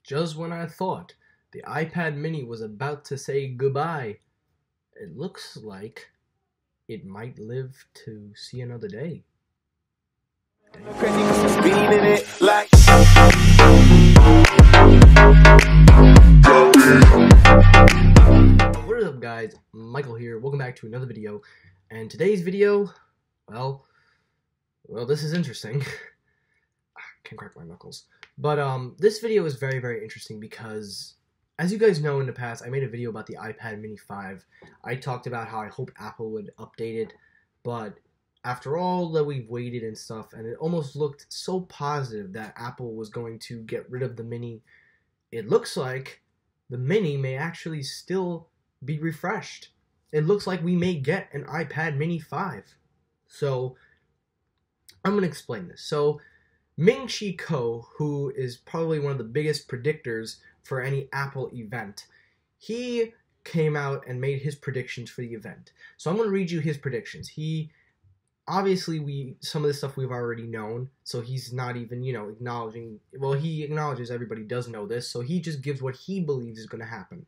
Just when I thought the iPad mini was about to say goodbye, it looks like it might live to see another day. What is up, guys? Michael here. Welcome back to another video. And today's video, well, this is interesting. I can't crack my knuckles. But this video is very, very interesting because, as you guys know, in the past, I made a video about the iPad mini 5. I talked about how I hope Apple would update it, but after all that we've waited and stuff, and it almost looked so positive that Apple was going to get rid of the mini, it looks like the mini may actually still be refreshed. It looks like we may get an iPad mini 5. So, I'm going to explain this. So, Ming-Chi Kuo, who is probably one of the biggest predictors for any Apple event, he came out and made his predictions for the event. So I'm going to read you his predictions. Obviously, some of this stuff we've already known, so he's not even, acknowledging, well, he acknowledges everybody does know this, so he just gives what he believes is going to happen.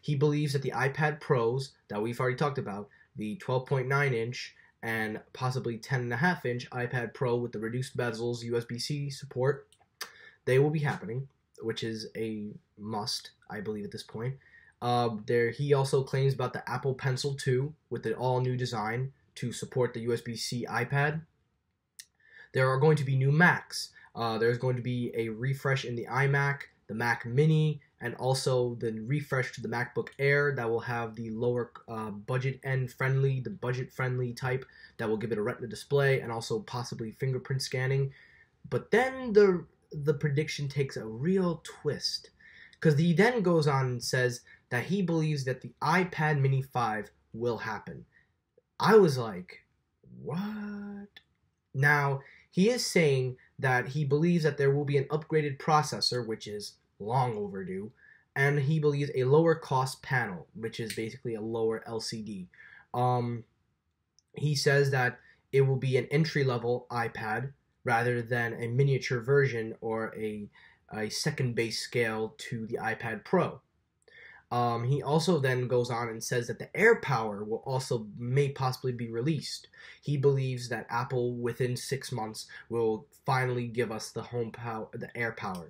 He believes that the iPad Pros, that we've already talked about, the 12.9-inch, and possibly 10.5-inch iPad Pro with the reduced bezels, USB-C support, they will be happening, which is a must, I believe, at this point. He also claims about the Apple Pencil 2 with the all-new design to support the USB-C iPad. There are going to be new Macs. There's going to be a refresh in the iMac, the Mac Mini, and also the refresh to the MacBook Air that will have the lower budget-friendly type that will give it a Retina display and also possibly fingerprint scanning. But then the prediction takes a real twist, because he then goes on and says that he believes that the iPad mini 5 will happen. I was like, what? Now, he is saying that he believes that there will be an upgraded processor, which is long overdue, and he believes a lower cost panel, which is basically a lower LCD. He says that it will be an entry-level iPad rather than a miniature version or a second base scale to the iPad Pro. He also then goes on and says that the AirPower will also may possibly be released. He believes that Apple within 6 months will finally give us the AirPower.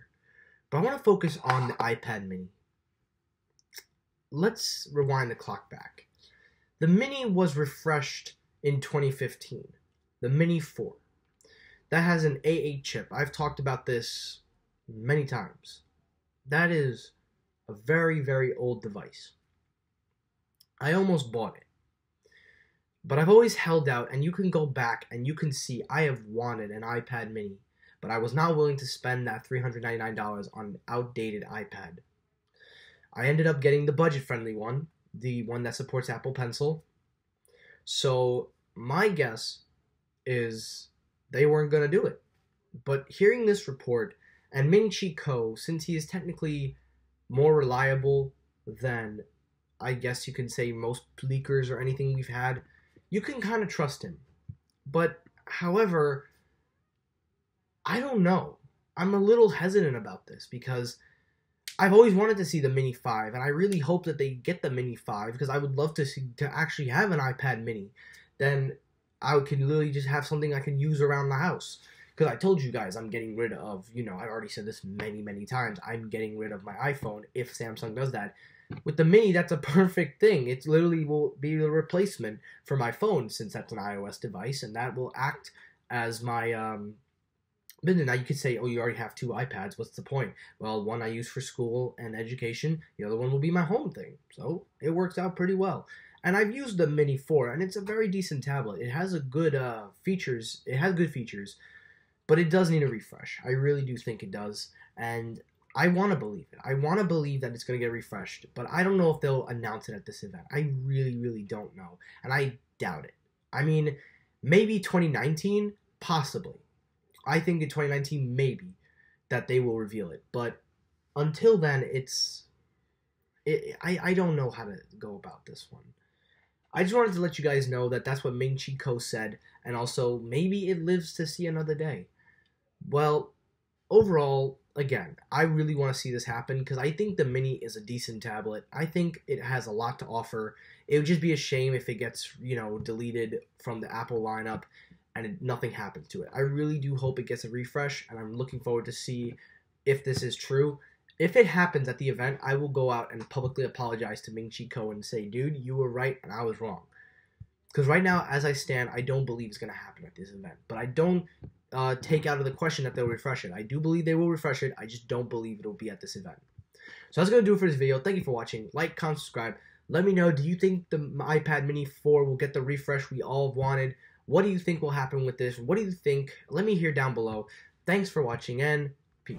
But I want to focus on the iPad mini. Let's rewind the clock back. The mini was refreshed in 2015. The mini 4. That has an A8 chip. I've talked about this many times. That is a very, very old device. I almost bought it. But I've always held out, and you can go back and you can see I have wanted an iPad mini, but I was not willing to spend that $399 on an outdated iPad. I ended up getting the budget-friendly one, the one that supports Apple Pencil. So my guess is they weren't going to do it. But hearing this report, and Ming-Chi Kuo, since he is technically more reliable than, I guess you can say, most leakers or anything we've had, you can kind of trust him. But, however, I don't know. I'm a little hesitant about this because I've always wanted to see the Mini 5, and I really hope that they get the Mini 5 because I would love to actually have an iPad Mini. Then I could literally just have something I can use around the house. Because I told you guys I'm getting rid of, I've already said this many, many times, I'm getting rid of my iPhone if Samsung does that. With the Mini, that's a perfect thing. It literally will be the replacement for my phone since that's an iOS device, and that will act as my business. Now you could say, oh, you already have 2 iPads, what's the point? Well, one I use for school and education, the other one will be my home thing. So it works out pretty well. And I've used the Mini 4, and it's a very decent tablet. It has a good features. It has good features. But it does need a refresh. I really do think it does. And I want to believe it. I want to believe that it's going to get refreshed. But I don't know if they'll announce it at this event. I really, really don't know. And I doubt it. I mean, maybe 2019? Possibly. I think in 2019, maybe, that they will reveal it. But until then, I don't know how to go about this one. I just wanted to let you guys know that that's what Ming-Chi Kuo said. And also, maybe it lives to see another day. Well, overall, again, I really want to see this happen because I think the Mini is a decent tablet. I think it has a lot to offer. It would just be a shame if it gets, deleted from the Apple lineup and nothing happens to it. I really do hope it gets a refresh, and I'm looking forward to see if this is true. If it happens at the event, I will go out and publicly apologize to Ming Chi Kuo and say, dude, you were right and I was wrong. Because right now, as I stand, I don't believe it's going to happen at this event. But I don't take out of the question that they'll refresh it. I do believe they will refresh it. I just don't believe it'll be at this event. So that's going to do it for this video. Thank you for watching. Like, comment, subscribe. Let me know, do you think the iPad Mini 4 will get the refresh we all wanted? What do you think will happen with this? What do you think? Let me hear down below. Thanks for watching and peace.